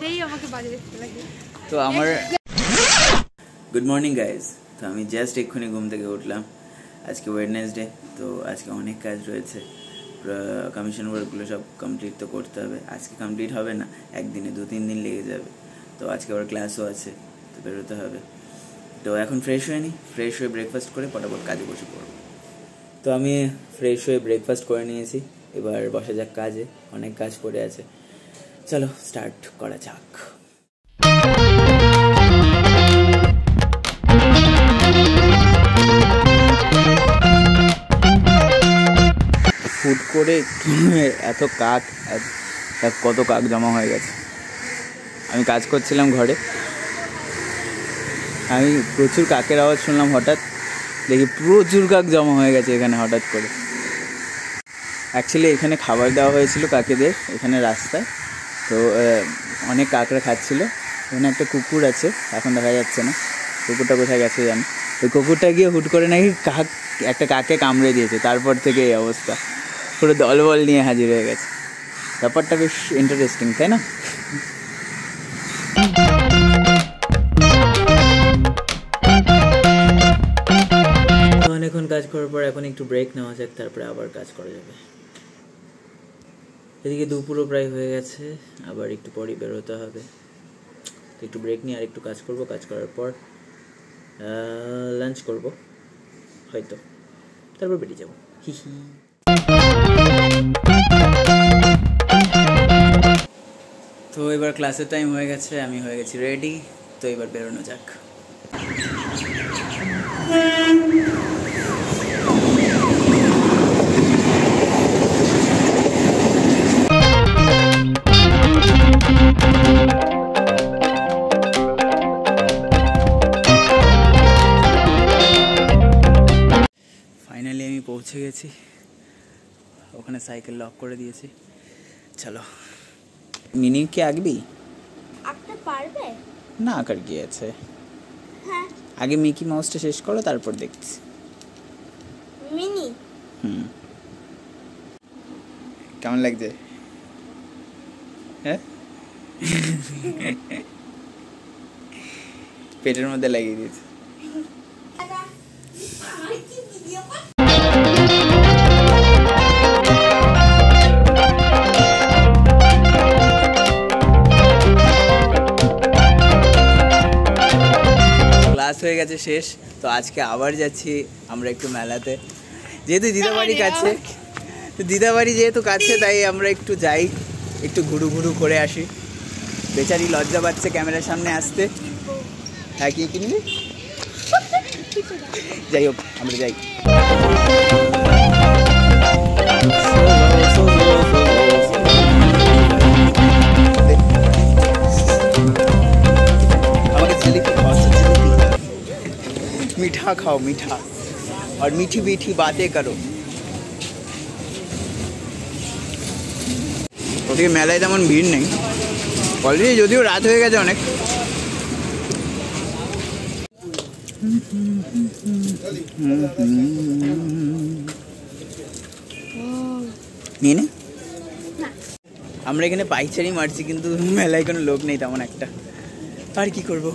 সেই আমাকে বাজে দেখতে লাগে। তো আমার গুড মর্নিং গাইজ। তো আমি জাস্ট এক্ষুনি ঘুম থেকে উঠলাম। আজকে ওয়েডনেসডে, তো আজকে অনেক কাজ রয়েছে। কমিশন ওয়ার্কগুলো সব কমপ্লিট তো করতে হবে। আজকে কমপ্লিট হবে না, একদিনে 2-3 দিন লেগে যাবে। তো আজকে আবার ক্লাসও আছে, তো বেরোতে হবে। তো এখন ফ্রেশ হয়ে নিই, ফ্রেশ হয়ে ব্রেকফাস্ট করে পটাপট কাজে বসে পড়বো। তো আমি ফ্রেশ হয়ে ব্রেকফাস্ট করে নিয়েছি, এবার বসা যাক কাজে। অনেক কাজ পড়ে আছে, চলো স্টার্ট করা যাক। হুট করে এত কাক, কত কাক জমা হয়ে গেছে। আমি কাজ করছিলাম ঘরে, আমি প্রচুর কাকের আওয়াজ শুনলাম। হঠাৎ দেখি প্রচুর কাক জমা হয়ে গেছে এখানে হঠাৎ করে। অ্যাকচুয়ালি এখানে খাবার দেওয়া হয়েছিল কাকেদের, এখানে রাস্তায়। তো অনেক কাকরা খাচ্ছিল। এখানে একটা কুকুর আছে, এখন দেখা যাচ্ছে না, কুকুরটা কোথায় গেছে জানি। ওই কুকুরটা গিয়ে হুট করে নাকি একটা কাককে কামড়ে দিয়েছে, তারপর থেকে এই অবস্থা। পুরো দলবল নিয়ে হাজির হয়ে গেছে। ব্যাপারটা বেশ ইন্টারেস্টিং, তাই না? অনেকক্ষণ কাজ করার পর এখন একটু ব্রেক নেওয়া যাক, তারপরে আবার কাজ করা যাবে। এদিকে দুপুরও প্রায় হয়ে গেছে, আবার একটু পরই বেরোতে হবে। তো একটু ব্রেক নিয়ে আর একটু কাজ করব, কাজ করার পর লাঞ্চ করব হয়তো, তারপর বেরিয়ে যাবো। হি হি। তো এবার ক্লাসের টাইম হয়ে গেছে, আমি হয়ে গেছি রেডি। তো এবার বেরোনো যাক। ফাইনালি আমি পৌঁছে গেছি, ওখানে সাইকেল লক করে দিয়েছি। চলো। মিনি কি আঁকবি? আঁকতে পারবে না, আঁকার কি আছে। হ্যাঁ, আগে মিকি মাউসটা শেষ করো, তারপর দেখছি। মিনি কেমন লাগছে? হ্যাঁ, পেটের মধ্যে লাগিয়ে দিয়েছে। ক্লাস হয়ে গেছে শেষ। তো আজকে আবার যাচ্ছি আমরা একটু মেলাতে, যেহেতু দিদাবাড়ি কাছে। তো দিদাবাড়ি যেহেতু কাছে, তাই আমরা একটু যাই, একটু ঘুরু ঘুরু করে আসি। বেচারি লজ্জা পাচ্ছে ক্যামেরার সামনে আসতে। হ্যাঁ, কি কিনবি? যাই হোক, আমরা যাই। আমাকে জিলিপি খাও, मीठा खाओ, मीठा, और मीठी मीठी बातें करो। ওদিকে মেলায় তেমন ভিড় নেই অলরেডি, যদিও রাত হয়ে গেছে অনেক। নিয়ে নে। আমরা এখানে পাইচারি মারছি, কিন্তু মেলায় কোনো লোক নেই তেমন একটা। আর কি করব।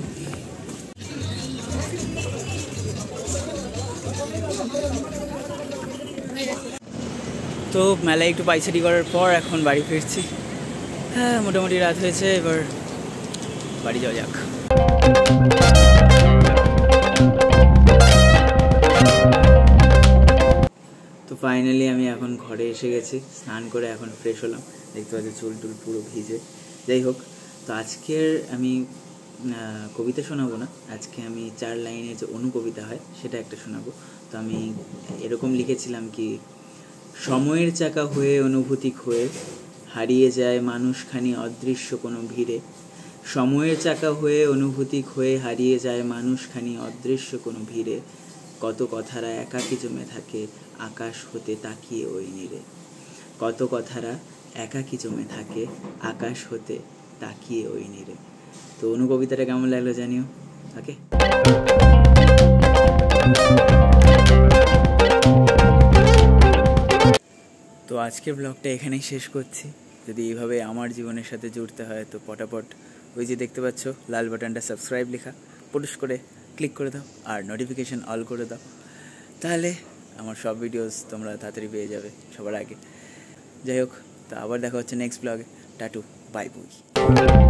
তো মেলায় একটু পাইচারি করার পর এখন বাড়ি ফিরছি। হ্যাঁ, মোটামুটি রাত হয়েছে, এবার বাড়ি যাওয়া যাক। তো ফাইনালি আমি এখন ঘরে এসে গেছি, স্নান করে এখন ফ্রেশ হলাম। দেখতে পাচ্ছি চুল টুল পুরো ভিজে। যাই হোক, তো আজকের আমি কবিতা শোনাবো না, আজকে আমি 4 লাইনে যে অনুকবিতা হয় সেটা একটা শোনাবো। তো আমি এরকম লিখেছিলাম কি, সময়ের চাকা হয়ে অনুভূতি হয়ে হারিয়ে যায় মানুষখানি অদৃশ্য কোনো ভিড়ে। সময়ের চাকা হয়ে অনুভূতি হয়ে হারিয়ে যায় মানুষখানি অদৃশ্য কোনো ভিড়ে। কত কথারা একাকী জমে থাকে আকাশ হতে তাকিয়ে ওই নীড়ে। কত কথারা একাকী জমে থাকে আকাশ হতে তাকিয়ে ওই নীড়ে। তো অনুকবিতাটা কেমন লাগলো জানিও। ওকে, তো আজকের ব্লগটা এখানেই শেষ করছি। যদি এইভাবে আমার জীবনের সাথে জুড়তে হয় তো পটাপট ওই যে দেখতে পাচ্ছ লাল বাটনটা সাবস্ক্রাইব লেখা, পুটুস করে ক্লিক করে দাও আর নোটিফিকেশান অল করে দাও, তাহলে আমার সব ভিডিওস তোমরা তাড়াতাড়ি পেয়ে যাবে সবার আগে। যাই হোক, তো আবার দেখা হচ্ছে নেক্সট ব্লগে। Tattoo, bye bye.